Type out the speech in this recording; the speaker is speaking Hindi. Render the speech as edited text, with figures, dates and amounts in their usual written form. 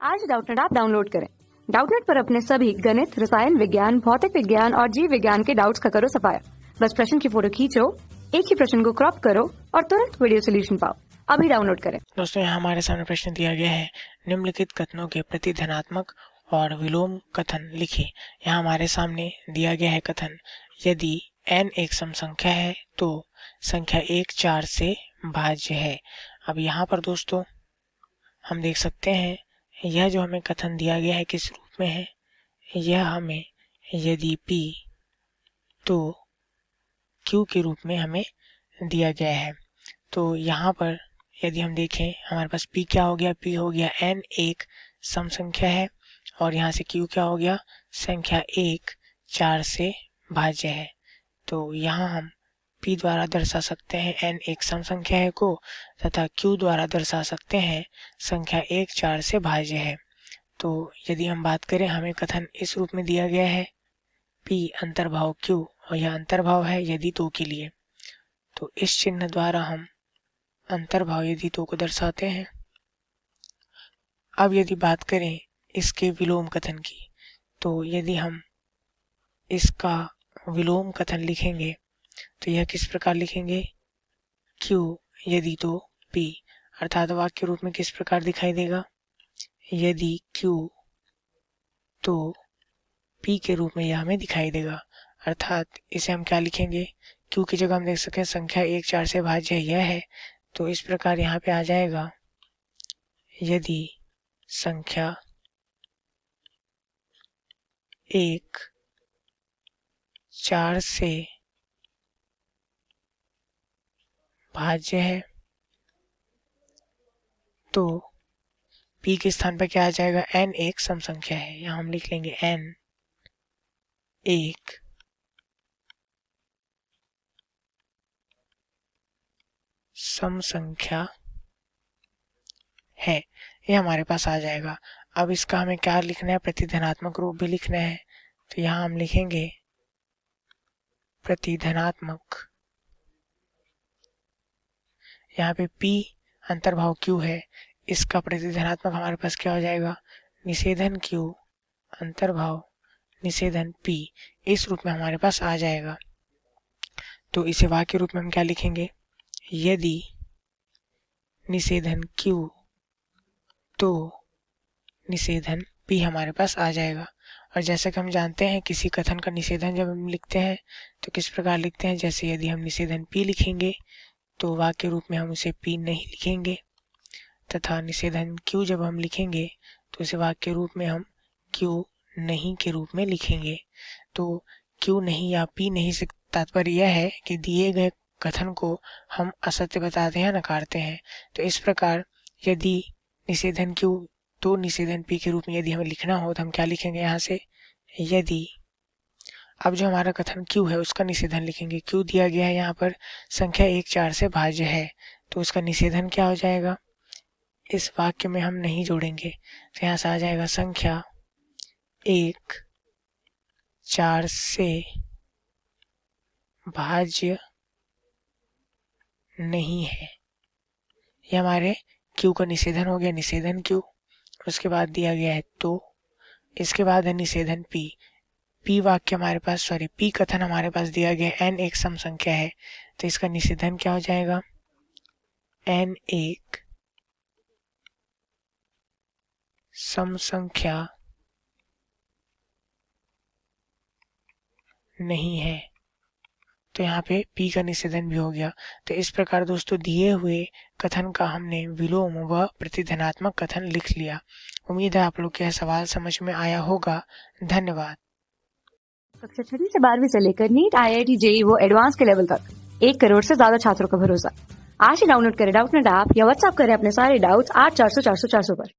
आज डाउटनेट ऐप डाउनलोड करें। डाउटनेट पर अपने सभी गणित, रसायन विज्ञान, भौतिक विज्ञान और जीव विज्ञान के डाउट्स का करो सफाया। बस प्रश्न की फोटो खींचो, एक ही प्रश्न को क्रॉप करो और तुरंत वीडियो सोल्यूशन पाओ। अभी डाउनलोड करें। दोस्तों, यहाँ हमारे सामने प्रश्न दिया गया है, निम्नलिखित कथनों के प्रति धनात्मक और विलोम कथन लिखिए। यहाँ हमारे सामने दिया गया है कथन, यदि n एक सम संख्या है तो संख्या 1 4 से भाज्य है। अब यहाँ पर दोस्तों हम देख सकते हैं, यह जो हमें कथन दिया गया है किस रूप में है, यह हमें यदि p तो q के रूप में हमें दिया गया है। तो यहाँ पर यदि हम देखें, हमारे पास p क्या हो गया, p हो गया n एक सम संख्या है और यहाँ से q क्या हो गया, संख्या 1 4 से भाज्य है। तो यहाँ हम p द्वारा दर्शा सकते हैं n एक सम संख्या है को, तथा q द्वारा दर्शा सकते हैं संख्या 1 4 से भाज्य है। तो यदि हम बात करें, हमें कथन इस रूप में दिया गया है, p अंतर्भाव q और यह अंतर्भाव है यदि तो के लिए। तो इस चिन्ह द्वारा हम अंतर्भाव यदि तो को दर्शाते हैं। अब यदि बात करें इसके विलोम कथन की, तो यदि हम इसका विलोम कथन लिखेंगे तो यह किस प्रकार लिखेंगे, q यदि तो p, अर्थात वाक्य रूप में किस प्रकार दिखाई देगा, यदि q तो p के रूप में यह हमें दिखाई देगा। अर्थात इसे हम क्या लिखेंगे, q की जगह हम देख सकते हैं संख्या 1 4 से भाज्य यह है, तो इस प्रकार यहाँ पे आ जाएगा, यदि संख्या 1 4 से भाज्य है तो p के स्थान पर क्या आ जाएगा, n एक सम संख्या है। यहाँ हम लिख लेंगे n एक सम संख्या है, ये हमारे पास आ जाएगा। अब इसका हमें क्या लिखना है, प्रतिधनात्मक रूप भी लिखना है। तो यहाँ हम लिखेंगे प्रतिधनात्मक, यहाँ पे p अंतर्भाव q है, इसका प्रतिधनात्मक हमारे पास क्या हो जाएगा, निषेधन q अंतर्भाव निषेधन p, इस रूप में हमारे पास आ जाएगा। तो इसे वाक्य रूप में हम क्या लिखेंगे, यदि निषेधन q तो निषेधन p हमारे पास आ जाएगा। और जैसा कि हम जानते हैं, किसी कथन का निषेधन जब हम लिखते हैं तो किस प्रकार लिखते हैं, जैसे यदि हम निषेधन p लिखेंगे तो वाक्य रूप में हम उसे p नहीं लिखेंगे, तथा निषेधन q जब हम लिखेंगे तो इसे वाक्य रूप में हम q नहीं के रूप में लिखेंगे। तो q नहीं या p नहीं से तात्पर्य यह है कि दिए गए कथन को हम असत्य बताते हैं, नकारते हैं। तो इस प्रकार यदि निषेधन q तो निषेधन p के रूप में यदि हमें लिखना हो तो हम क्या लिखेंगे, यहाँ से यदि, अब जो हमारा कथन q है उसका निषेधन लिखेंगे। q दिया गया है यहाँ पर संख्या 1 4 से भाज्य है, तो उसका निषेधन क्या हो जाएगा, इस वाक्य में हम नहीं जोड़ेंगे। तो यहाँ से आ जाएगा संख्या 1 4 से भाज्य नहीं है। ये हमारे q का निषेधन हो गया, निषेधन q। उसके बाद दिया गया है तो, इसके बाद है निषेधन p। p वाक्य हमारे पास, p कथन हमारे पास दिया गया है, n एक सम संख्या है, तो इसका निषेधन क्या हो जाएगा, n एक सम संख्या नहीं है। तो यहाँ पे p का निषेधन भी हो गया। तो इस प्रकार दोस्तों दिए हुए कथन का हमने विलोम व प्रतिधनात्मक कथन लिख लिया। उम्मीद है आप लोग को यह सवाल समझ में आया होगा। धन्यवाद। कक्षा 6 से 12वीं से लेकर नीट, IIT, JEE वो एडवांस के लेवल तक 1 करोड़ से ज्यादा छात्रों का भरोसा। आज ही डाउनलोड करें डाउटनेट ऐप या व्हाट्सएप करें अपने सारे डाउट्स 8400 400 400 पर।